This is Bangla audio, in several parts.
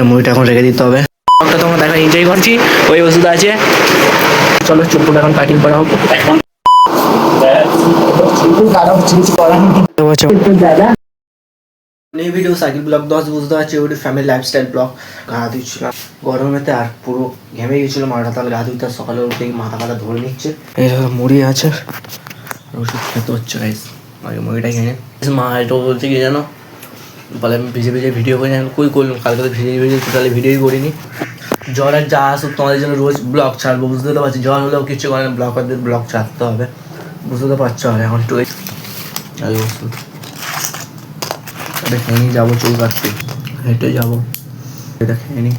মুড়িটা এখন রেখে দিতে হবে। ব্লগটা তোমরা দেখা এনজয় করছি, ওই ওষুধ আছে। চলো চুলপুর এখন কাটিং করা হোক। এই ভিডিও সাইকেল ব্লগ 10 বুঝতে পারছি, ওটি ফ্যামিলি লাইফস্টাইল ব্লগ। গা ধুচ্ছিলাম গরমেতে আর পুরো ঘেমে গেছিলো মাথা, তাহলে গা ধুতে সকালে উঠে মাথা কাটা ধরে নিচ্ছে। এই মুড়ি আছে, ওষুধ খেতে হচ্ছে গাইস। আগে মুড়িটা খেয়ে মা এটা বলছে কি জানো, বলে আমি ভিজে ভিজে ভিডিও করে কই করলাম, কালকে তো ভিজে ভিজে টোটালি ভিডিওই করিনি। জ্বর আর যা আসুক তোমাদের জন্য রোজ ব্লগ ছাড়বো, বুঝতে তো পারছি। জ্বর হলেও কিছু করে ব্লগারদের ব্লগ ছাড়তে হবে, বুঝতে তো পারছো। আর এখন একটু আগে ওষুধ খেয়ে নিই, যাবো চুল কাটতে, হেঁটে যাবো, এটা খেয়ে নিই।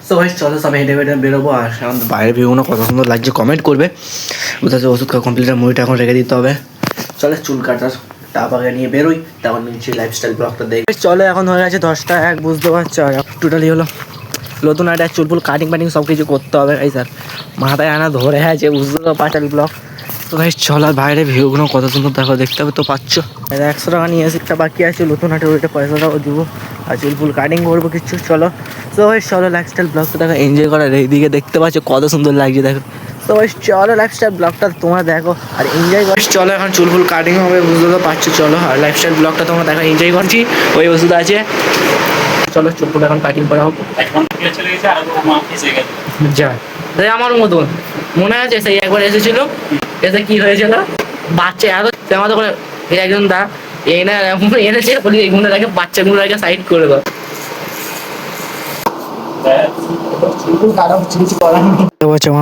তো ভাই চলো সবাই হেঁটে হেঁটে বেরোবো। আর এখন বাইরে ভিউগুলো কত সুন্দর লাগছে কমেন্ট করবে। বুঝতে পারছি ওষুধ খাওয়া কমপ্লিট, মুড়িটা এখন রেখে দিতে হবে। চলে চুল কাটার টাপ আগে নিয়ে বেরোই, তারপর নিচ্ছি লাইফস্টাইল ব্লগটা দেখবে। চলো এখন হয়ে গেছে 10টা 1, বুঝতে পারছো। আর টোটালি হলো নতুন একটা চুল ফুল কাটিং ফাটিং সব কিছু করতে হবে ভাই স্যার, মাথায় আনা ধরে আছে, বুঝতে তো পারছো ব্লগ। তো ভাই চলো বাইরে ভিউগুলো কত সুন্দর দেখো, দেখতে হবে তো পাচ্ছ। 100 টাকা নিয়ে এসে একটা বাকি আছে নতুন হাটে, ওইটা পয়সাটাও দেবো আর চুল ফুল কাটিং করবো কিছু। চলো তো ভাই চলো লাইফস্টাইল ব্লগটা দেখো, এনজয় করার এইদিকে দেখতে পাচ্ছ কত সুন্দর লাগছে দেখো। তো ভাই চলো লাইফস্টাইল ব্লগটা তোমরা দেখো আর এনজয় করো। চলো এখন চুল ফুল কাটিং হবে, বুঝতে তো পারছো। চলো আর লাইফস্টাইল ব্লগটা তোমরা দেখো, এনজয় করছি, ওই ওষুধ আছে। চলো চুল ফুল এখন কাটিং করা হোক। যা আমার মতন মনে আছে, সেই একবার এসেছিল, এসে কি হয়েছিল বাচ্চা এত আমাদের করে একজন দা এনে এনেছে, বলি এইগুলো রেখে বাচ্চাগুলো রেখে সাইড করে দাও।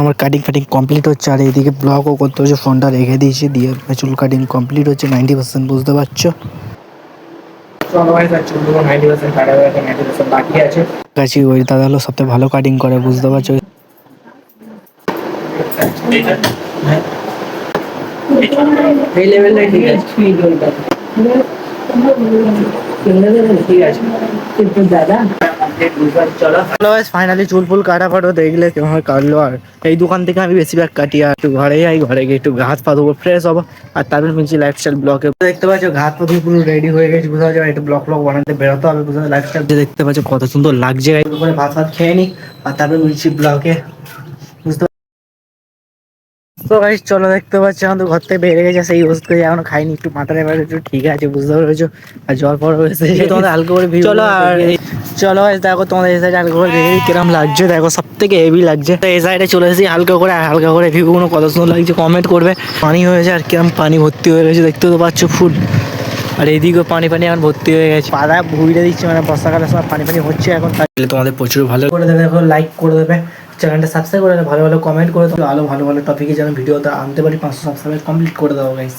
আমার কাটিং ফাটিং কমপ্লিট হচ্ছে, আর এইদিকে ব্লগও করতে হচ্ছে, ফোনটা রেখে দিয়েছি, দিয়ে চুল কাটিং কমপ্লিট হচ্ছে 90%, বুঝতে পারছো। ওই দাদা হলো সবথেকে ভালো কাটিং করে, বুঝতে পারছো। এই লেভেলটাই ঠিক আছে, ঠিক আছে দাদা। ফাইনালি চুল ফুল কাটা কাটো দেখলে কেমন কাটলো। আর এই দোকান থেকে আমি বেশিরভাগ কাটি, আর একটু ঘরে যাই, ঘরে গিয়ে একটু হাত পা ধোবো, ফ্রেশ হবো, আর তারপর মিলছি লাইফস্টাইল ব্লগে। দেখতে পাচ্ছ হাত পা ধুয়ে পুরো রেডি হয়ে গেছে, বুঝতে পারছো। একটু ব্লগ বানাতে বেরোতে হবে, বুঝতে পারছো। লাইফস্টাইল দেখতে পাচ্ছ কত সুন্দর লাগছে, করে ভাত ভাত খেয়ে নি, আর তারপর মিলছি ব্লগে, বুঝতে। তো ভাই চলো দেখতে পাচ্ছি আমাদের ঘর থেকে বেরিয়ে গেছে, সেই ওষুধ করে এখনো খাইনি, একটু মাথাটা এবার একটু ঠিক আছে, বুঝতে পেরেছো। আর জ্বর ফর হয়েছে তোমাদের হালকা করে চলো। আর চলো ভাই দেখো তোমাদের এই সাইডে হালকা করে দেখে কিরম লাগছে, দেখো সব থেকে হেভি লাগছে। তো এই সাইডে চলে এসেছি হালকা করে, আর হালকা করে ভিউগুলো কত সুন্দর লাগছে কমেন্ট করবে। পানি হয়েছে আর কিরম পানি ভর্তি হয়ে গেছে, দেখতে তো পাচ্ছ ফুল। আর এইদিকেও পানি পানি এখন ভর্তি হয়ে গেছে, পাড়া ভুইড়ে দিচ্ছে, মানে বর্ষাকালের সময় পানি পানি হচ্ছে এখন। তাহলে তোমাদের প্রচুর ভালো করে দেবে, লাইক করে দেবে, চ্যানেলটা সাবস্ক্রাইব করে দেবে, ভালো ভালো কমেন্ট করে দেবে, আরো ভালো ভালো টপিকে যেন ভিডিওটা আনতে পারি। 500 সাবস্ক্রাইব কমপ্লিট করে দেবো গাইস।